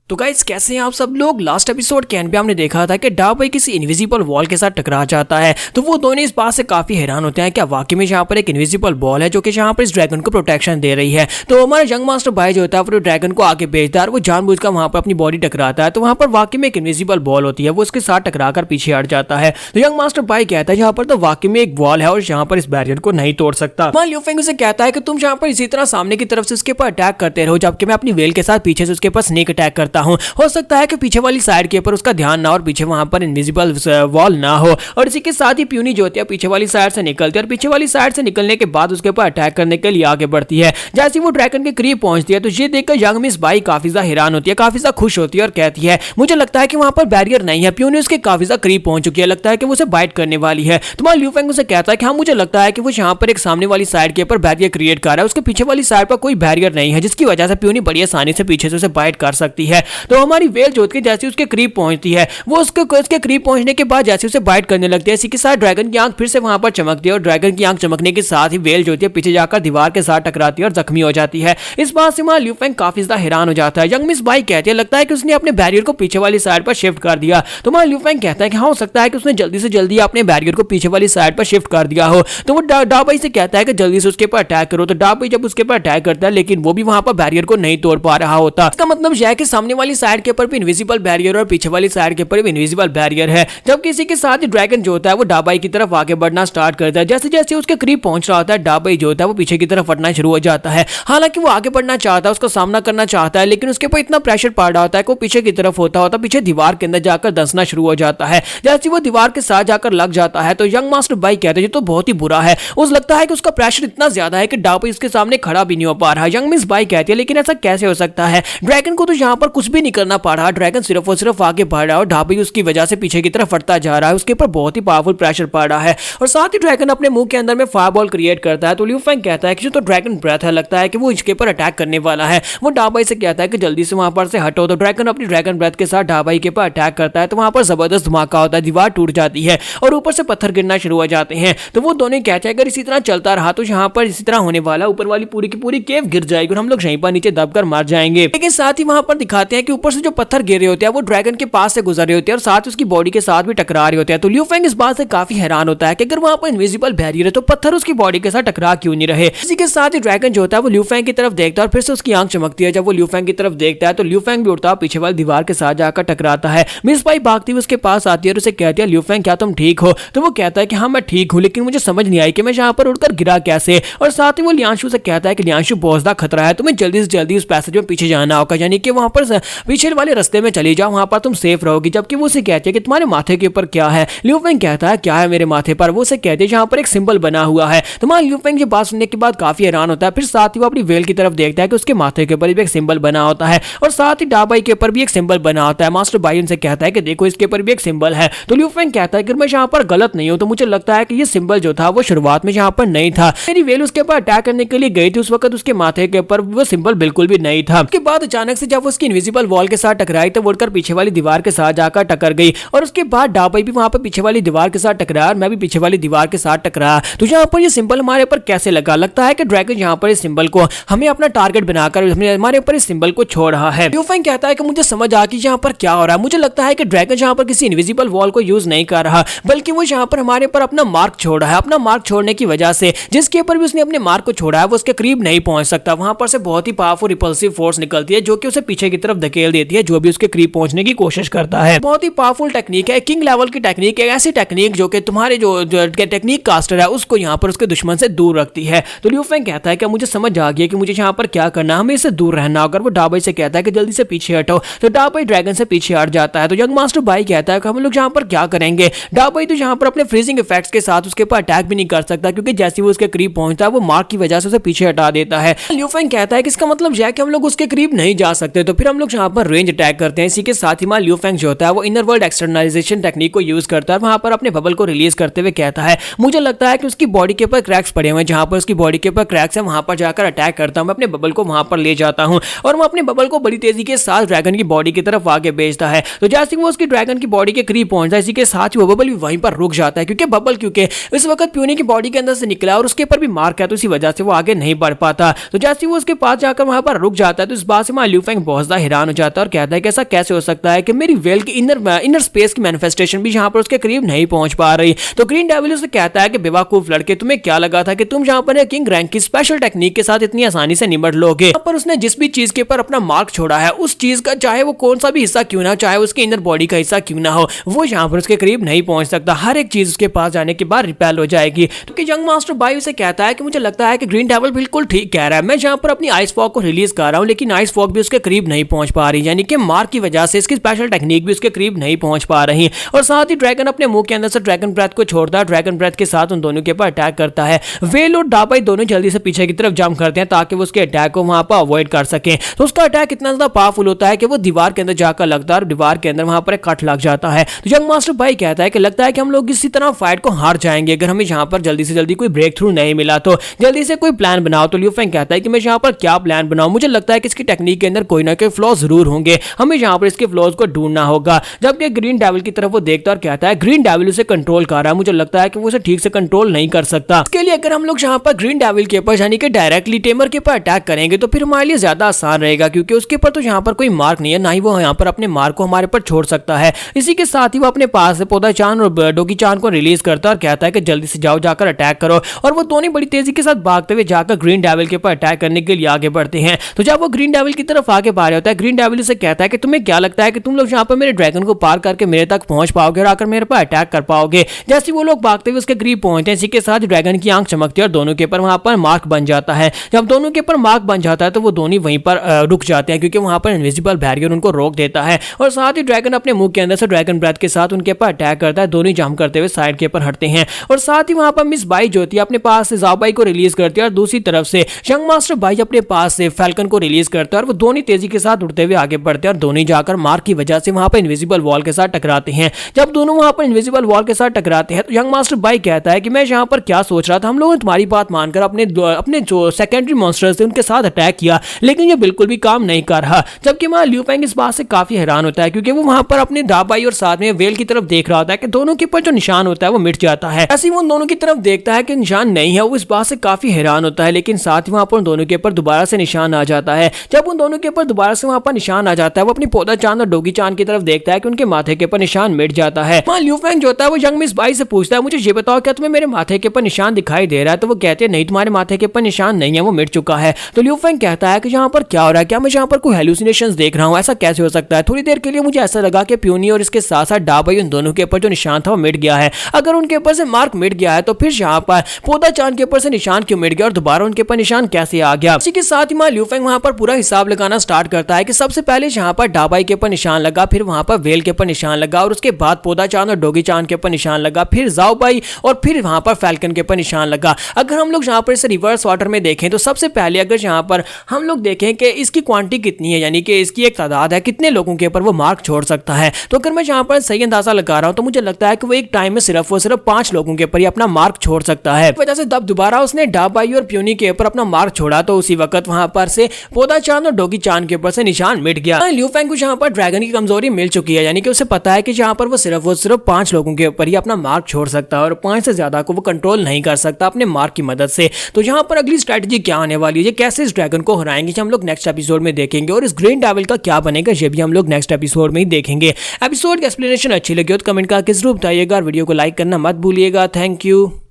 तो गाइस कैसे हैं आप सब लोग। लास्ट एपिसोड के एंड पे हमने देखा था कि डा भाई किसी इनविजिबल वॉल के साथ टकरा जाता है। तो वो दोनों इस बात से काफी हैरान होते हैं, क्या वाकई में यहाँ पर एक इनविजिबल वॉल है जो कि यहाँ पर इस ड्रैगन को प्रोटेक्शन दे रही है। तो हमारा यंग मास्टर भाई जो होता है वो ड्रैगन को आगे भेजता है और वो जानबूझकर वहां पर अपनी बॉडी टकराता है। तो वहां पर वाकई में एक इनविजिबल वॉल होती है, वो उसके साथ टकरा कर पीछे हट जाता है। तो यंग मास्टर भाई कहता है यहाँ पर तो वाकई में एक वॉल है और यहाँ पर इस बैरियर को नहीं तोड़ सकता। लियू फेंग उसे कहता है कि तुम यहाँ पर इसी तरह सामने की तरफ से उसके ऊपर अटैक करते रहो जबकि मैं अपनी वेल के साथ पीछे से उसके ऊपर स्नेक अटैक करता हूँ। हो सकता है कि पीछे वाली साइड के ऊपर उसका ध्यान ना और पीछे वहां पर इनविजिबल वॉल ना हो। और इसी के साथ ही प्यूनी जो होती है पीछे वाली साइड से निकलती है और पीछे वाली साइड से निकलने के बाद उसके ऊपर अटैक करने के लिए आगे बढ़ती है। जैसे वो ड्रैगन के करीब पहुंचती है तो ये देखकर यंग मिस बाई काफी ज्यादा हैरान होती है, काफी ज्यादा खुश होती है और कहती है मुझे लगता है कि वहां पर बैरियर नहीं है। प्यूनी उसके काफी ज्यादा करीब पहुंच चुकी है, लगता है कि वो उसे बाइट करने वाली है। तो लियू फेंग उसे कहता है कि हाँ मुझे लगता है कि वो यहाँ पर एक सामने वाली साइड के ऊपर बैरियर क्रिएट कर रहा है, उसके पीछे वाली साइड पर कोई बैरियर नहीं है जिसकी वजह से प्यूनी बड़ी आसानी से पीछे से उसे बाइट कर सकती है। तो हमारी वेल जो होती है जैसे उसके करीब पहुंचती है वो उसके करीब पहुंचने के बाद जैसे उसे बाइट करने लगती है, इसी के साथ ड्रैगन की आंख फिर से वहां पर चमकती है और ड्रैगन की आंख चमकने के साथ ही वेल जो होती है पीछे जाकर दीवार के साथ टकराती है और जख्मी हो जाती है। इस बात से लियू फेंग काफी ज्यादा हैरान हो जाता है। यंग मिस बाई कहती है लगता है कि उसने अपने बैरियर को पीछे वाली साइड पर शिफ्ट कर दिया। तो लियू फेंग कहता है कि हाँ हो सकता है कि उसने जल्दी से जल्दी अपने बैरियर को पीछे वाली साइड पर शिफ्ट कर दिया हो। तो वो डा बाई से कहता है कि जल्दी से उसके ऊपर अटैक करो। तो डा बाई जब उसके ऊपर अटैक करता है लेकिन वो भी वहां पर बैरियर को नहीं तोड़ पा रहा होता। इसका मतलब यह है कि सामने वाली साइड के ऊपर भी इनविजिबल बैरियर और पीछे वाली साइड के ऊपर भी इनविजिबल बैरियर है। जब किसी के साथ ड्रैगन जो होता है वो डा बाई की तरफ आगे बढ़ना स्टार्ट करता है। जैसे जैसे उसके करीब पहुंच रहा होता है डा बाई जो होता है वो पीछे की तरफ हटना शुरू हो जाता है। हालांकि वो आगे बढ़ना चाहता है, उसका सामना करना चाहता है, लेकिन उसके ऊपर इतना प्रेशर पड़ रहा होता है कि वो पीछे की तरफ होता पीछे दीवार के अंदर जाकर धंसना शुरू हो जाता है। जैसे वो दीवार के साथ जाकर लग जाता है तो यंग मास्टर बाई कहते हैं ये तो बहुत ही बुरा है। उसे लगता है कि उसका प्रेशर इतना ज्यादा है कि डा बाई उसके सामने खड़ा भी नहीं हो पा रहा। यंग मिस बाई कहती है लेकिन ऐसा कैसे हो सकता है, ड्रैगन को तो यहाँ पर कुछ भी नहीं करना पड़ रहा, ड्रैगन सिर्फ और सिर्फ आगे बढ़ रहा है और डा बाई उसकी वजह से पीछे की तरफ हटता जा रहा है, उसके ऊपर बहुत ही पावरफुल प्रेशर पड़ रहा है। और साथ ही ड्रैगन अपने मुंह के अंदर में फायरबॉल क्रिएट करता है। तो लियू फेंग कहता है कि जो तो ड्रैगन ब्रेथ है, लगता है कि वो इसके ऊपर अटैक करने वाला है। वो डा बाई से कहता है कि जल्दी से वहां पर से हटो। तो ड्रैगन अपनी ड्रैगन ब्रेथ के साथ डा बाई के ऊपर अटैक करता है। तो वहां पर जबरदस्त धमाका होता है, दीवार टूट जाती है और ऊपर से पत्थर गिरना शुरू हो जाते हैं। तो वो दोनों कहते हैं अगर इसी तरह चलता रहा तो यहाँ पर इसी तरह होने वाला, ऊपर वाली पूरी की पूरी केव गिर जाएगी और हम लोग यहीं पर नीचे दबकर मर जाएंगे। लेकिन साथ ही वहां पर दिखाते हैं कि ऊपर से जो पत्थर गिर रहे होते हैं वो ड्रैगन के पास से गुजर रहे होते हैं और साथ उसकी बॉडी के साथ भी टकरा रहे होते हैं। तो लियू फेंग इस बात से काफी हैरान होता है कि अगर वहां पर इनविजिबल बैरियर है तो पत्थर उसकी बॉडी के साथ टकरा क्यों नहीं रहे। इसी के साथ ही ड्रैगन जो होता है वो लियू फेंग की तरफ देखता है और फिर से उसकी आंख चमकती है। जब वो लियू फेंग की तरफ देखता है तो लियू फेंग भी उड़ता है, पीछे वाली दीवार के साथ जाकर टकराता है। मिस बाई भागती हुई उसके पास आती है और उसे कहती है लियू फेंग क्या तुम ठीक हो। तो वो कहता है कि हाँ मैं ठीक हूँ, लेकिन मुझे समझ नहीं आई कि मैं यहाँ पर उड़कर गिरा कैसे। और साथ ही वो लियांशु से कहता है कि लियांशु बहुत ज्यादा खतरा है, तुम्हें जल्दी से जल्दी उस पैसेज में पीछे जाना होगा, यानी कि वहां पर पीछे वाले रास्ते में चली जाओ, वहां पर तुम सेफ रहोगी। जबकि वो उसे कहती है कि तुम्हारे माथे के ऊपर क्या है। लियू फेंग कहता है क्या है मेरे माथे पर। वो उसे कहते हैं यहाँ पर एक सिंबल बना हुआ है। तो लियू फेंग ये बात सुनने के बाद काफी हैरान होता है। फिर साथ ही वो अपनी वेल की तरफ देखता है कि उसके माथे के ऊपर भी एक सिंबल बना होता है और साथ ही डा बाई के ऊपर भी एक सिंबल बना होता है। मास्टर बाई उनसे कहता है कि देखो इसके ऊपर भी एक सिंबल है। तो लियू फेंग कहता है कि मैं यहाँ पर गलत नहीं हूँ, तो मुझे लगता है कि ये सिंबल जो था वो शुरुआत में यहाँ पर नहीं था। मेरी वेल उसके ऊपर अटैक करने के लिए गई थी, उस वक्त उसके माथे के ऊपर वो सिंबल बिल्कुल भी नहीं था। उसके बाद अचानक से जब उसकी इनविजिबल वॉल के साथ टकराई तो उड़कर पीछे वाली दीवार के साथ जाकर टकर गई और उसके बाद डा बाई भी वहां पर पीछे वाली दीवार के साथ टकराया और मैं भी पीछे वाली दीवार के साथ टकराया। तो यहाँ पर ये सिंबल हमारे ऊपर कैसे लगा, लगता है कि ड्रैगन यहाँ पर इस सिंबल को हमें अपना टारगेट बनाकर हमारे ऊपर इस सिंबल को छोड़ रहा है। लियू फेंग कहता है कि मुझे समझ आ कि यहाँ पर क्या हो रहा है। मुझे लगता है कि ड्रैगन यहाँ पर किसी इनविजिबल वॉल को यूज नहीं कर रहा, बल्कि वो यहाँ पर हमारे ऊपर अपना मार्क छोड़ रहा है। अपना मार्क छोड़ने की वजह से जिसके ऊपर भी उसने अपने मार्क को छोड़ा है वो उसके करीब नहीं पहुंच सकता। वहां पर से बहुत ही पावरफुल रिपल्सिव फोर्स निकलती है जो कि उसे पीछे की तरफ धकेल देती है जो भी उसके करीब पहुंचने की कोशिश करता है। बहुत ही पावरफुल टेक्निक है, किंग लेवल की टेक्निक है, ऐसी टेक्निक जो कि तुम्हारे जो टेक्निक कास्टर है उसको यहाँ पर उसके दुश्मन से दूर रखती है। तो लियू फेंग कहता है कि मुझे समझ आ गया कि मुझे यहाँ पर क्या करना है, हमें इससे दूर रहना होगा। वो डा बाई से कहता है कि जल्दी से पीछे हटो। तो डा बाई ड्रैगन से पीछे हट जाता है। तो यंग मास्टर बाई कहता है कि हम लोग यहाँ पर क्या करेंगे। डा बाई तो यहाँ पर अपने फ्रीजिंग इफेक्ट्स के साथ उसके ऊपर अटैक भी नहीं कर सकता क्योंकि जैसे वो उसके करीब पहुंचता है वो मार्क की वजह से उसे पीछे हटा देता है। लियू फेंग कहता है कि इसका मतलब यह है कि हम लोग उसके करीब नहीं जा सकते, तो फिर हम लोग यहाँ पर रेंज अटैक करते हैं। इसी के साथ ही लियू फेंग जो होता है वो इनर वर्ल्ड एक्सटर्नलाइजेशन टेक्निक को यूज करता है, वहां पर अपने बबल को रिलीज करते हुए कहता है मुझे लगता है कि उसकी बॉडी के ऊपर क्रैक्स पड़े हुए हैं, जहां पर उसकी बॉडी के ऊपर क्रैक्स है वहां पर जाकर अटैक करता हूं। मैं अपने बबल को वहां पर ले जाता हूं और मैं अपने बबल को बड़ी तेजी के साथ ड्रैगन की बॉडी की तरफ आगे भेजता है। तो जैसे वो उसकी ड्रैगन की बॉडी के करीब पहुंचता है, इसी के साथ ही वो बबल भी वहीं पर रुक जाता है क्योंकि इस वक्त प्यूनी की बॉडी के अंदर से निकला और उसके ऊपर भी मार्क है, तो इसी वजह से वो आगे नहीं बढ़ पाता। तो जैसे वो उसके पास जाकर वहां पर रुक जाता है तो इस बात से लियू फेंग बहुत ज्यादा हैरान हो जाता है और कहता है कि ऐसा कैसे हो सकता है कि मेरी वेल की इनर स्पेस की मैनिफेस्टेशन भी यहाँ पर उसके करीब नहीं पहुंच पा रही। तो ग्रीन डेविल उसे कहता है कि बेवकूफ लड़के, तुम्हें क्या लगा था कि तुम यहाँ पर किंग रैंक की स्पेशल टेक्निक के साथ इतनी आसानी से निपट लोगे। यहाँ पर उसने जिस भी चीज के ऊपर अपना मार्क छोड़ा है, उस चीज का चाहे वो कौन सा भी हिस्सा क्यों ना हो, चाहे उसके इनर बॉडी का हिस्सा क्यों ना हो, वो यहाँ पर उसके करीब नहीं पहुंच सकता। हर एक चीज उसके पास जाने के बाद रिपेल हो जाएगी। क्योंकि यंग मास्टर बाई उसे कहता है कि मुझे लगता है कि ग्रीन डेविल बिल्कुल ठीक कह रहा है, मैं यहाँ पर अपनी आइस फॉग को रिलीज कर रहा हूँ, लेकिन आइस फॉग भी उसके करीब नहीं पहुंच पा रही, यानी कि मार्क की वजह से इसकी स्पेशल टेक्निक भी उसके करीब नहीं पहुंच पा रही। और साथ ही ड्रैगन अपने मुंह के अंदर से ड्रैगन ब्रेथ को छोड़ता है, ड्रैगन ब्रेथ के साथ उन दोनों के ऊपर अटैक करता है। वेल और डाबाई दोनों जल्दी से पीछे की तरफ जंप करते हैं ताकि वो उसके अटैक को वहां पर अवॉइड कर सके। तो उसका अटैक इतना ज्यादा पावरफुल होता है कि वो दीवार के अंदर जाकर लगता है और दीवार के अंदर वहां पर एक कट लग जाता है। तो यंग मास्टर भाई कहता है कि लगता है कि हम लोग इसी तरह फाइट को हार जाएंगे अगर हमें यहाँ पर जल्दी से जल्दी कोई ब्रेक थ्रू नहीं मिला, तो जल्दी से कोई प्लान बनाओ। तो लियू फेंग कहता है कि मैं यहाँ पर क्या प्लान बनाऊं, मुझे लगता है कि इसकी टेक्निक के अंदर कोई ना कोई फ्लॉ जरूर होंगे, हमें यहाँ पर इसके फ्लॉज को ढूंढना होगा। जबकि ग्रीन डेविल की तरफ वो देखता है और कहता है ग्रीन डेविल उसे कंट्रोल कर रहा है, मुझे लगता है कि वो उसे ठीक से कंट्रोल नहीं कर सकता। इसके लिए अगर हम लोग यहाँ पर ग्रीन डेविल के ऊपर यानी कि डायरेक्टली टेमर के ऊपर अटैक करेंगे तो फिर हमारे लिए ज्यादा आसान रहेगा, क्योंकि उसके ऊपर तो यहाँ पर कोई मार्क नहीं है, ना ही वो यहाँ पर अपने मार्क को हमारे पर छोड़ सकता है। इसी के साथ ही वो अपने पास से पौधा चांद और डोगी चांद को रिलीज करता है और कहता है कि जल्दी से जाओ, जाकर अटैक करो। और वो दोनों बड़ी तेजी के साथ भागते हुए जाकर ग्रीन डेविल के ऊपर अटैक करने के लिए आगे बढ़ते हैं। तो जब वो ग्रीन डेविल की तरफ आगे बढ़ रहा होता है, ग्रीन डेविल से कहता है कि तुम्हें क्या लगता है कि तुम लोग यहाँ पर मेरे ड्रैगन को पार करके मेरे तक पहुंच पाओगे और आकर मेरे पर अटैक कर पाओगे। जैसे वो लोग भागते हुए उसके करीब पहुंचते हैं, इसी के साथ ड्रैगन की आंख चमकती है और दोनों के ऊपर वहां पर मार्क बन जाता है। जब दोनों के ऊपर मार्क बन जाता है तो वो दोनों वहीं पर रुक जाते हैं, क्योंकि वहां पर इनविजिबल बैरियर उनको रोक देता है। और साथ ही ड्रैगन अपने मुंह के अंदर से ड्रैगन ब्रेथ के साथ उनके ऊपर अटैक करता है, दोनों जंप करते हुए साइड के ऊपर हटते हैं। और साथ ही वहां पर मिस बाई जो होती है अपने पास से जाओ बाई को रिलीज करती है और दूसरी तरफ से यंग मास्टर बाई अपने पास से फैल्कन को रिलीज करता है और वो दोनों तेजी के साथ उड़ते हुए आगे बढ़ते हैं और दोनों जाकर मार्क की वजह से वहां पर इनविजिबल वॉल के साथ टकराते हैं। जब दोनों वहां पर इनविजिबल वॉल के साथ टकराते हैं तो यंग मास्टर बाई कहता है कि मैं यहाँ पर क्या सोच रहा था, हम लोगों ने तुम्हारी बात मानकर अपने जो सेकेंडरी मॉन्स्टर्स थे उनके साथ अटैक किया, लेकिन ये बिल्कुल भी काम नहीं कर रहा। जबकि वहां लियू फेंग इस बात से काफी हैरान होता है, क्योंकि वो वहां पर अपने डाबाई और साथ में वेल की तरफ देख रहा होता है कि दोनों के ऊपर जो निशान होता है वो मिट जाता है। ऐसे ही वो दोनों की तरफ देखता है कि निशान नहीं है, वो इस बात से काफी हैरान होता है, लेकिन साथ ही वहां पर उन दोनों के ऊपर दोबारा से निशान आ जाता है। जब उन दोनों के ऊपर दोबारा से वहां पर निशान आ जाता है, वो अपनी पौधा चांद और डोगी चांद की तरफ देखता है कि उनके माथे के ऊपर निशान मिट जाता है। वहां लियू फेंग जो होता है वो यंग मिस बाई से पूछता है, मुझे ये बताओ क्या तुम्हें मेरे माथे के ऊपर निशान दिखाई दे रहा है? तो वो कहते हैं नहीं, तुम्हारे माथे के ऊपर निशान नहीं है, वो मिट चुका है। तो लियू फेंग कहता है कि यहाँ पर क्या हो रहा है, क्या मैं यहाँ पर कोई हेलुसिनेशंस देख रहा हूँ, ऐसा कैसे हो सकता है? थोड़ी देर के लिए मुझे ऐसा लगा कि प्यूनी और इसके साथ साथ डाबाई उन दोनों के ऊपर जो निशान था वो मिट गया है। अगर उनके ऊपर से मार्क मिट गया है तो फिर यहाँ पर पौधा चांद के ऊपर से निशान क्यों मिट गया और दोबारा उनके ऊपर निशान कैसे आ गया? इसी के साथ ही लियू फेंग वहां पर पूरा हिसाब लगाना स्टार्ट करता है कि सबसे पहले यहाँ पर डाबाई के ऊपर निशान लगा, फिर वहां पर वेल के ऊपर निशान लगा, और उसके बाद पौधा चांद और डोगी चांद के ऊपर निशान लगा, फिर जाओ बाई और फिर वहां पर फैल्कन के ऊपर निशान लगा। अगर हम लोग यहाँ पर इसे रिवर्स ऑर्डर में देखें तो सबसे पहले अगर यहाँ पर हम लोग देखें कि इसकी क्वांटिटी कितनी है, यानी कि इसकी एक तादाद है, कितने लोगों के ऊपर वो मार्क छोड़ सकता है, तो अगर मैं यहाँ पर सही अंदाजा लगा रहा हूँ तो मुझे लगता है कि वो एक टाइम में सिर्फ 5 लोगों के ऊपर ही अपना मार्क छोड़ सकता है। वजह से तब दोबारा उसने डाबाई और प्यूनी के ऊपर अपना मार्क छोड़ा तो उसी वक्त वहां पर से पौधा चांद और डोगी चांद के ऊपर से निशान मिट गया। लियू फेंग को यहाँ पर ड्रैगन की कमजोरी मिल चुकी है, यानी कि उसे पता है कि यहाँ पर वो सिर्फ 5 लोगों के ऊपर ही अपना मार्क छोड़ सकता है और 5 से ज्यादा को वो कंट्रोल नहीं कर सकता अपने मार्क की मदद से। तो यहाँ पर अगली स्ट्रेटजी क्या आने वाली है, कैसे इस ड्रैगन को हराएंगे, हम लोग नेक्स्ट एपिसोड में देखेंगे, और इस ग्रीन डेविल का क्या बनेगा ये भी हम लोग नेक्स्ट एपिसोड में ही देखेंगे। एपिसोड की एक्सप्लेनेशन अच्छी लगी हो तो कमेंट करके जरूर बताइएगा और वीडियो को लाइक करना मत भूलिएगा। Thank you.